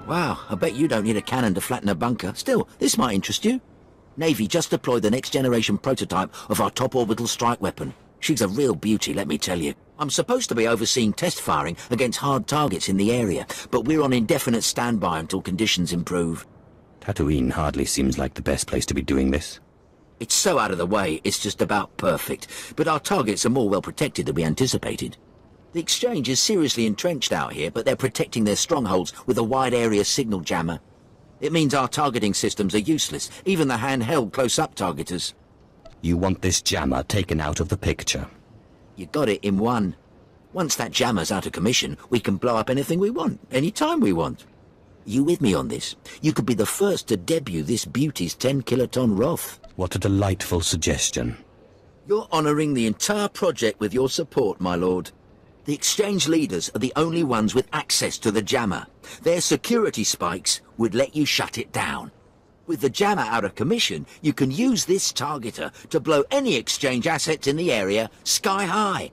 Wow, I bet you don't need a cannon to flatten a bunker. Still, this might interest you. Navy just deployed the next-generation prototype of our top-orbital strike weapon. She's a real beauty, let me tell you. I'm supposed to be overseeing test firing against hard targets in the area, but we're on indefinite standby until conditions improve. Tatooine hardly seems like the best place to be doing this. It's so out of the way, it's just about perfect. But our targets are more well-protected than we anticipated. The Exchange is seriously entrenched out here, but they're protecting their strongholds with a wide-area signal jammer. It means our targeting systems are useless, even the handheld close-up targeters. You want this jammer taken out of the picture? You got it in one. Once that jammer's out of commission, we can blow up anything we want, anytime we want. You with me on this? You could be the first to debut this beauty's 10-kiloton Roth. What a delightful suggestion. You're honouring the entire project with your support, my lord. The Exchange leaders are the only ones with access to the jammer. Their security spikes would let you shut it down. With the jammer out of commission, you can use this targeter to blow any Exchange assets in the area sky high.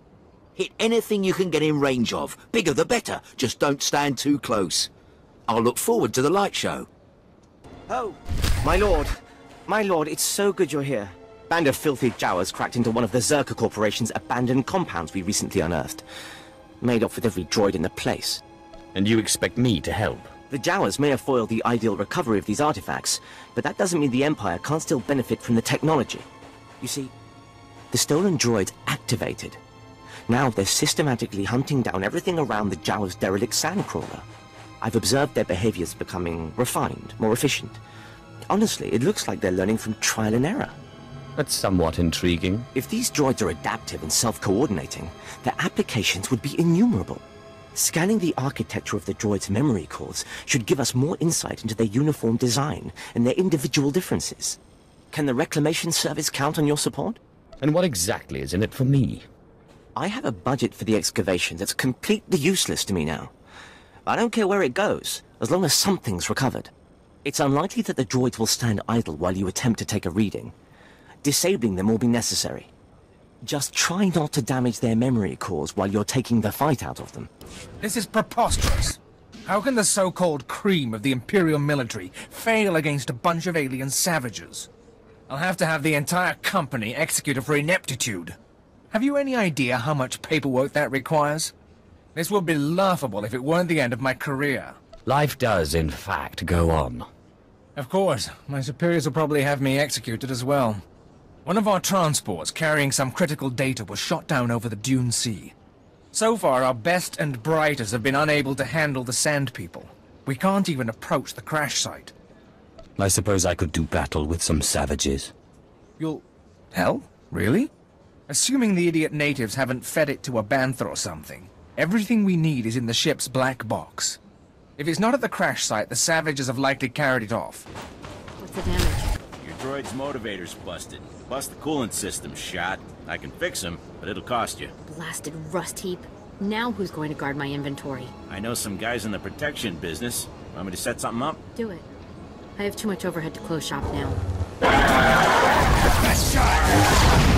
Hit anything you can get in range of. Bigger the better, just don't stand too close. I'll look forward to the light show. Oh, my lord, it's so good you're here. Band of filthy Jawas cracked into one of the Zerka Corporation's abandoned compounds we recently unearthed. Made off with every droid in the place. And you expect me to help? The Jawas may have foiled the ideal recovery of these artifacts, but that doesn't mean the Empire can't still benefit from the technology. You see, the stolen droids activated. Now they're systematically hunting down everything around the Jawas' derelict sandcrawler. I've observed their behaviors becoming refined, more efficient. Honestly, it looks like they're learning from trial and error. That's somewhat intriguing. If these droids are adaptive and self-coordinating, their applications would be innumerable. Scanning the architecture of the droids' memory cores should give us more insight into their uniform design and their individual differences. Can the Reclamation Service count on your support? And what exactly is in it for me? I have a budget for the excavation that's completely useless to me now. I don't care where it goes, as long as something's recovered. It's unlikely that the droids will stand idle while you attempt to take a reading. Disabling them will be necessary. Just try not to damage their memory cores while you're taking the fight out of them. This is preposterous. How can the so-called cream of the Imperial military fail against a bunch of alien savages? I'll have to have the entire company executed for ineptitude. Have you any idea how much paperwork that requires? This would be laughable if it weren't the end of my career. Life does, in fact, go on. Of course, my superiors will probably have me executed as well. One of our transports carrying some critical data was shot down over the Dune Sea. So far, our best and brightest have been unable to handle the Sand People. We can't even approach the crash site. I suppose I could do battle with some savages. You'll... Hell? Really? Assuming the idiot natives haven't fed it to a bantha or something, everything we need is in the ship's black box. If it's not at the crash site, the savages have likely carried it off. What's the damage? Your droid's motivator's busted. Plus the coolant system's shot. I can fix them, but it'll cost you. Blasted rust heap. Now who's going to guard my inventory? I know some guys in the protection business. Want me to set something up? Do it. I have too much overhead to close shop now. Best shot!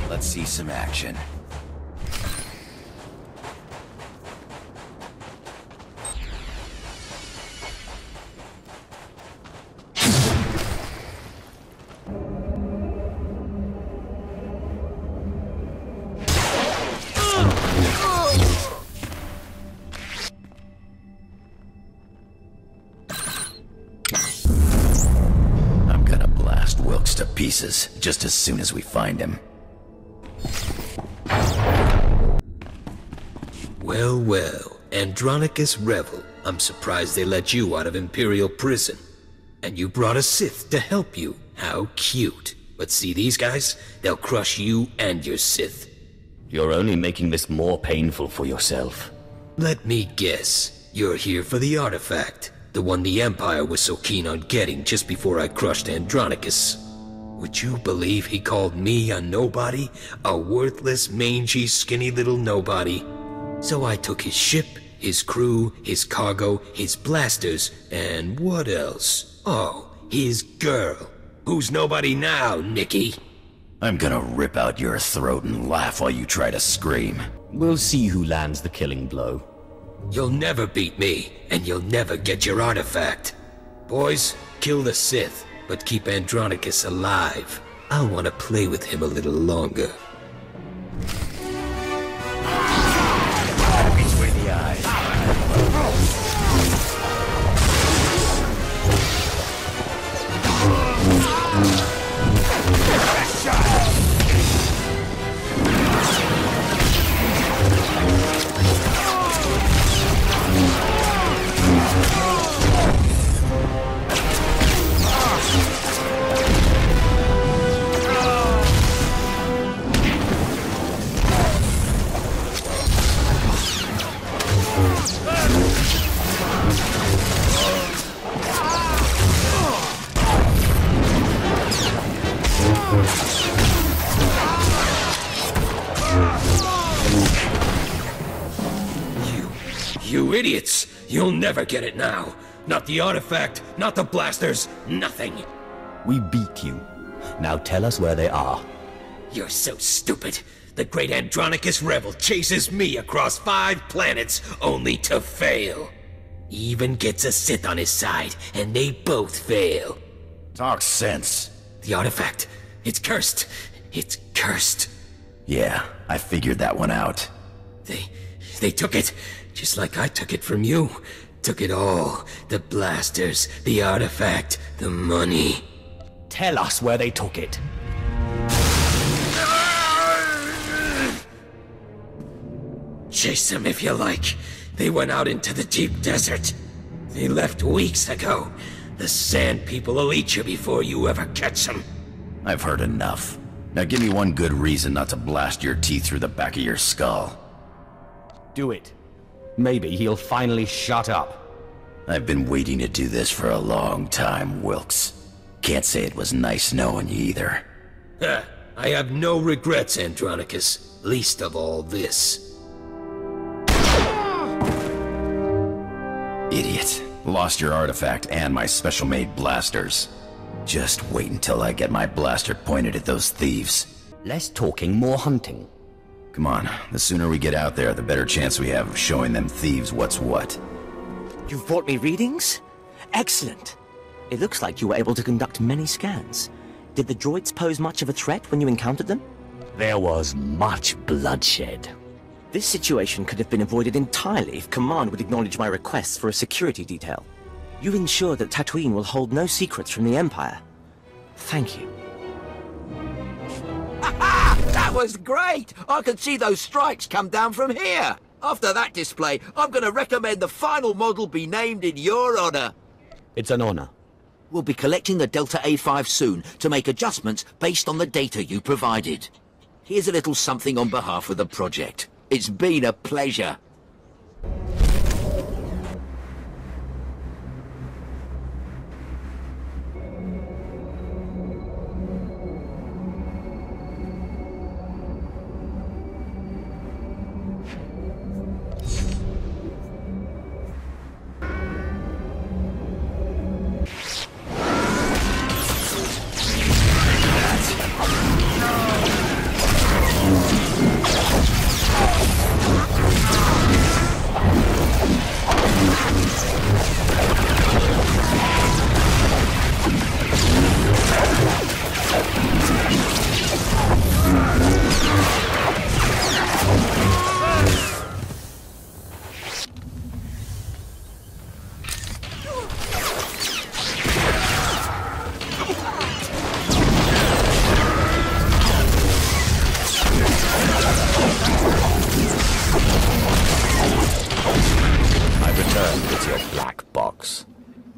Let's see some action. I'm gonna blast Wilkes to pieces just as soon as we find him. Well, well, Andronicus Revel, I'm surprised they let you out of Imperial prison. And you brought a Sith to help you. How cute. But see these guys? They'll crush you and your Sith. You're only making this more painful for yourself. Let me guess. You're here for the artifact. The one the Empire was so keen on getting just before I crushed Andronicus. Would you believe he called me a nobody? A worthless, mangy, skinny little nobody. So I took his ship, his crew, his cargo, his blasters, and what else? Oh, his girl. Who's nobody now, Nicky? I'm gonna rip out your throat and laugh while you try to scream. We'll see who lands the killing blow. You'll never beat me, and you'll never get your artifact. Boys, kill the Sith, but keep Andronicus alive. I'll want to play with him a little longer. Between the eyes. You idiots! You'll never get it now! Not the artifact, not the blasters, nothing! We beat you. Now tell us where they are. You're so stupid! The great Andronicus Rebel chases me across 5 planets, only to fail! He even gets a Sith on his side, and they both fail. Talk sense. The artifact, it's cursed. It's cursed. Yeah, I figured that one out. They took it, just like I took it from you. Took it all. The blasters, the artifact, the money. Tell us where they took it. Chase them if you like. They went out into the deep desert. They left weeks ago. The Sand People will eat you before you ever catch them. I've heard enough. Now give me one good reason not to blast your teeth through the back of your skull. Do it. Maybe he'll finally shut up. I've been waiting to do this for a long time, Wilkes. Can't say it was nice knowing you either. I have no regrets, Andronicus. Least of all this. Idiot. Lost your artifact and my special-made blasters. Just wait until I get my blaster pointed at those thieves. Less talking, more hunting. Come on, the sooner we get out there, the better chance we have of showing them thieves what's what. You've brought me readings? Excellent. It looks like you were able to conduct many scans. Did the droids pose much of a threat when you encountered them? There was much bloodshed. This situation could have been avoided entirely if Command would acknowledge my requests for a security detail. You ensure that Tatooine will hold no secrets from the Empire. Thank you. That was great! I can see those strikes come down from here. After that display, I'm going to recommend the final model be named in your honor. It's an honor. We'll be collecting the Delta A5 soon to make adjustments based on the data you provided. Here's a little something on behalf of the project. It's been a pleasure.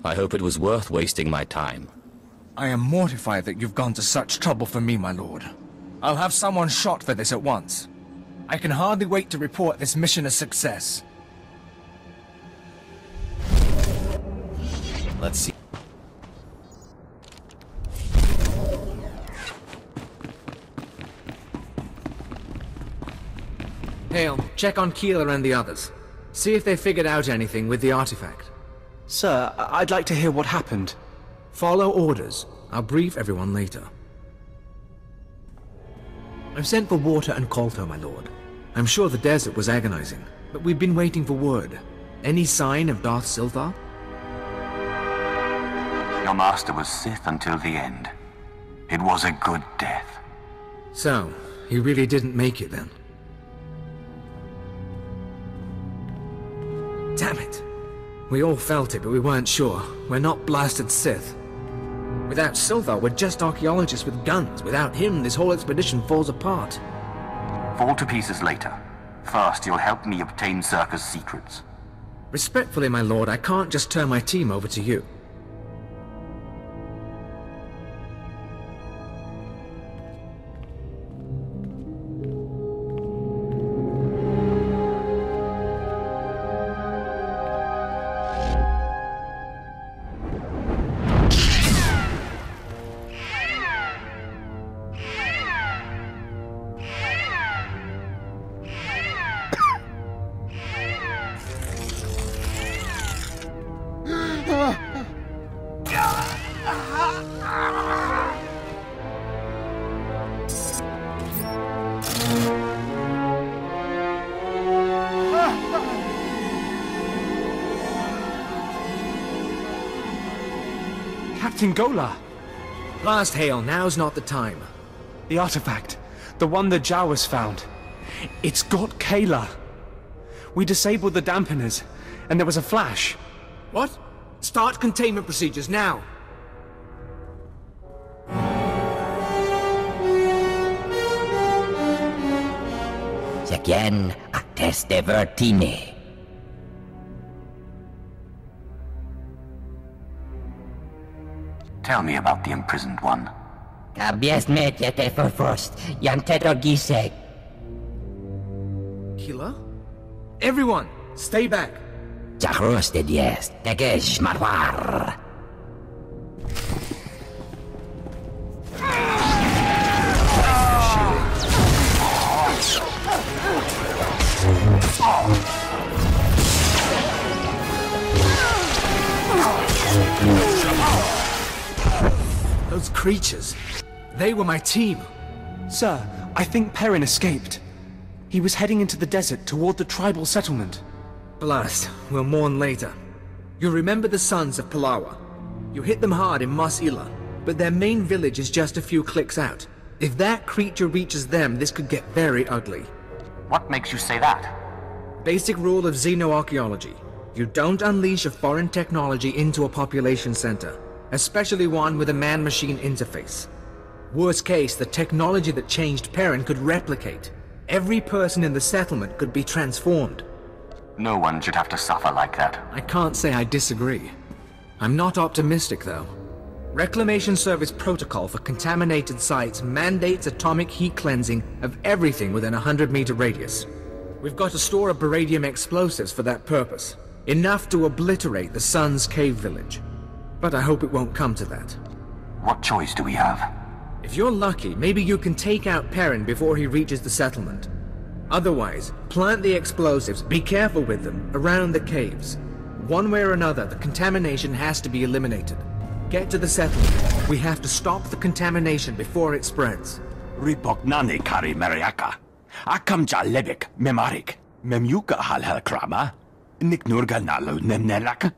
I hope it was worth wasting my time. I am mortified that you've gone to such trouble for me, my lord. I'll have someone shot for this at once. I can hardly wait to report this mission a success. Let's see. Hale, check on Keeler and the others. See if they figured out anything with the artifact. Sir, I'd like to hear what happened. Follow orders. I'll brief everyone later. I've sent for water and Kolto, my lord. I'm sure the desert was agonizing, but we've been waiting for word. Any sign of Darth Silthar? Your master was Sith until the end. It was a good death. So, he really didn't make it then? Damn it! We all felt it, but we weren't sure. We're not blasted Sith. Without Silthar, we're just archaeologists with guns. Without him, this whole expedition falls apart. Fall to pieces later. First, you'll help me obtain Circa's secrets. Respectfully, my lord, I can't just turn my team over to you. Captain Gola! Blast Hale, now's not the time. The artifact. The one that Jawas found. It's got Kayla. We disabled the dampeners, and there was a flash. What? Start containment procedures now! Again, actes de vertine. Tell me about the imprisoned one. Killer? Everyone, stay back! Those creatures, they were my team. Sir, I think Perrin escaped. He was heading into the desert toward the tribal settlement. Blast, we'll mourn later. You remember the sons of Palawa. You hit them hard in Mos Ila, but their main village is just a few clicks out. If that creature reaches them, this could get very ugly. What makes you say that? Basic rule of xenoarchaeology. You don't unleash a foreign technology into a population center, especially one with a man-machine interface. Worst case, the technology that changed Perrin could replicate. Every person in the settlement could be transformed. No one should have to suffer like that. I can't say I disagree. I'm not optimistic, though. Reclamation Service protocol for contaminated sites mandates atomic heat cleansing of everything within a 100-meter radius. We've got to store a beradium explosives for that purpose. Enough to obliterate the Sun's cave village. But I hope it won't come to that. What choice do we have? If you're lucky, maybe you can take out Perrin before he reaches the settlement. Otherwise, plant the explosives, be careful with them, around the caves. One way or another, the contamination has to be eliminated. Get to the settlement. We have to stop the contamination before it spreads. Ripognane kari meriaka. Akam ja lebek memarik. Memyuka hal krama. Niknurga nalo nemnelaka.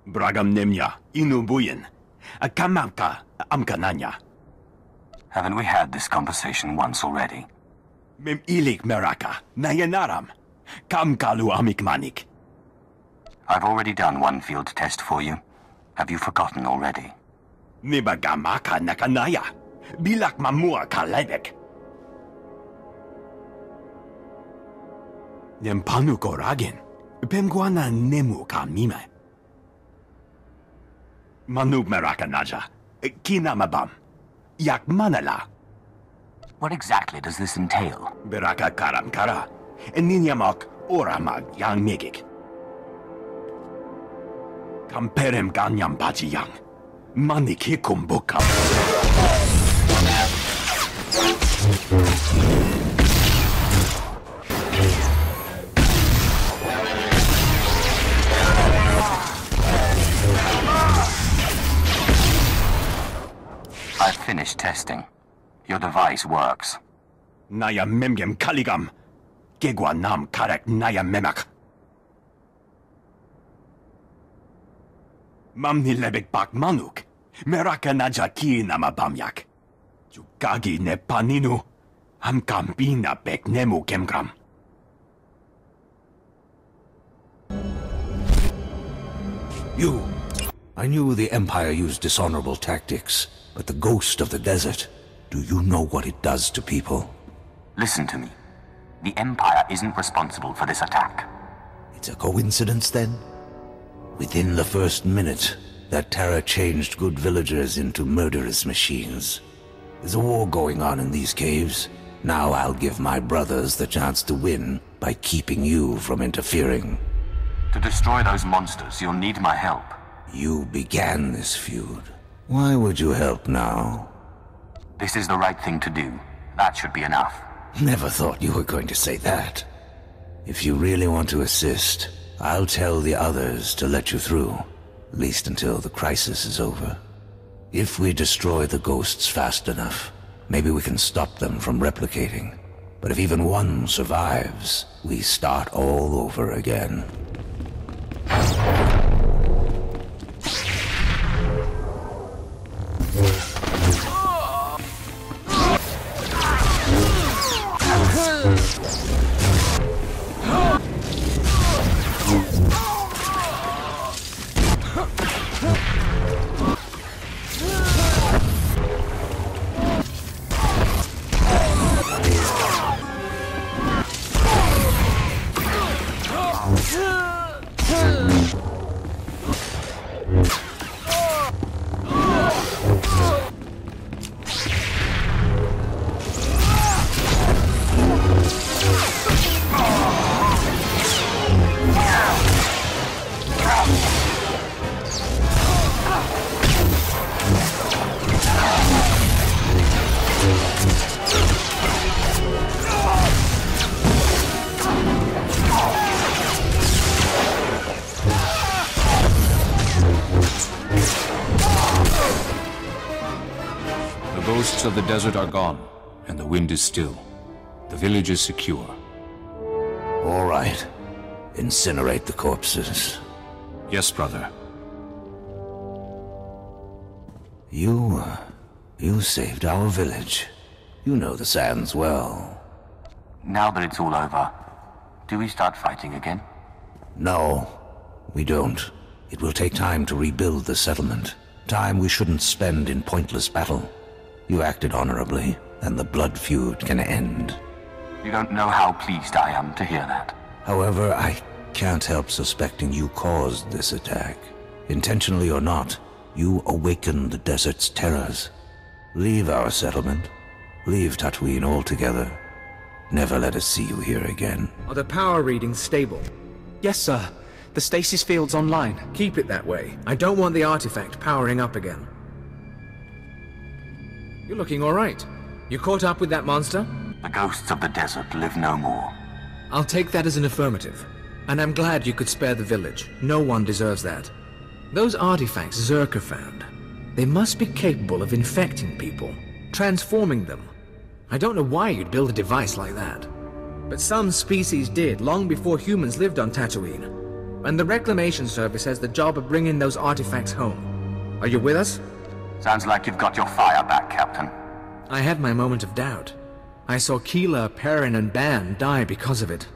Bragam nemya inubuyen. Akamamka amkananya. Haven't we had this conversation once already? Mem ilik meraka. Nayanaram. Kamkalu amikmanik. I've already done one field test for you. Have you forgotten already? Nibagamaka nakanaya. Bilak mamua kalebek. Nempanu koragin. Pemguana nemu kamime. Manub meraka naja. Kinamabam. Yak manala. What exactly does this entail? Beraka karam kara. Ninyamak oramag yang migik. Kamperem ganyam baji yang. Manikikum bukam. finished testing. Your device works. Naya memgem kaligam. Gegwa nam karek naya memak. Mamni lebek bak manuk. Meraka naja ki nama bamyak. Jugagi ne paninu. Am kambina bek nemu kemgram. You. I knew the Empire used dishonorable tactics, but the ghost of the desert, do you know what it does to people? Listen to me. The Empire isn't responsible for this attack. It's a coincidence, then? Within the first minute, that terror changed good villagers into murderous machines. There's a war going on in these caves. Now I'll give my brothers the chance to win by keeping you from interfering. To destroy those monsters, you'll need my help. You began this feud. Why would you help now? This is the right thing to do. That should be enough. Never thought you were going to say that. If you really want to assist, I'll tell the others to let you through. At least until the crisis is over. If we destroy the ghosts fast enough, maybe we can stop them from replicating. But if even one survives, we start all over again. The ghosts of the desert are gone, and the wind is still. The village is secure. All right. Incinerate the corpses. Yes, brother. You saved our village. You know the sands well. Now that it's all over, do we start fighting again? No, we don't. It will take time to rebuild the settlement. Time we shouldn't spend in pointless battle. You acted honorably, and the blood feud can end. You don't know how pleased I am to hear that. However, I can't help suspecting you caused this attack. Intentionally or not, you awakened the desert's terrors. Leave our settlement. Leave Tatooine altogether. Never let us see you here again. Are the power readings stable? Yes, sir. The stasis field's online. Keep it that way. I don't want the artifact powering up again. You're looking all right. You caught up with that monster? The ghosts of the desert live no more. I'll take that as an affirmative. And I'm glad you could spare the village. No one deserves that. Those artifacts Zerka found, they must be capable of infecting people, transforming them. I don't know why you'd build a device like that. But some species did, long before humans lived on Tatooine. And the Reclamation Service has the job of bringing those artifacts home. Are you with us? Sounds like you've got your fire back, Captain. I had my moment of doubt. I saw Keeler, Perrin, and Ban die because of it.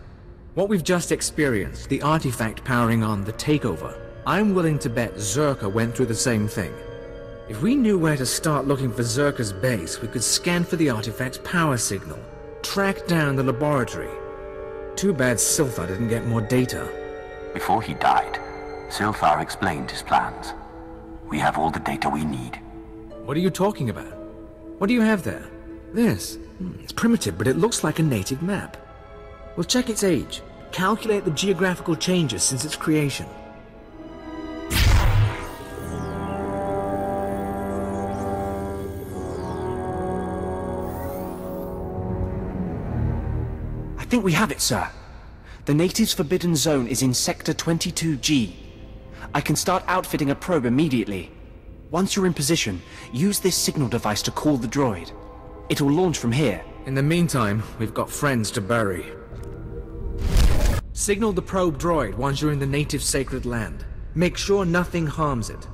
What we've just experienced, the artifact powering on the takeover, I'm willing to bet Zerka went through the same thing. If we knew where to start looking for Zerka's base, we could scan for the artifact's power signal, track down the laboratory. Too bad Silthar didn't get more data. Before he died, Silthar explained his plans. We have all the data we need. What are you talking about? What do you have there? This. It's primitive, but it looks like a native map. We'll check its age, calculate the geographical changes since its creation. I think we have it, sir. The natives' forbidden zone is in Sector 22G. I can start outfitting a probe immediately. Once you're in position, use this signal device to call the droid. It'll launch from here. In the meantime, we've got friends to bury. Signal the probe droid once you're in the native sacred land. Make sure nothing harms it.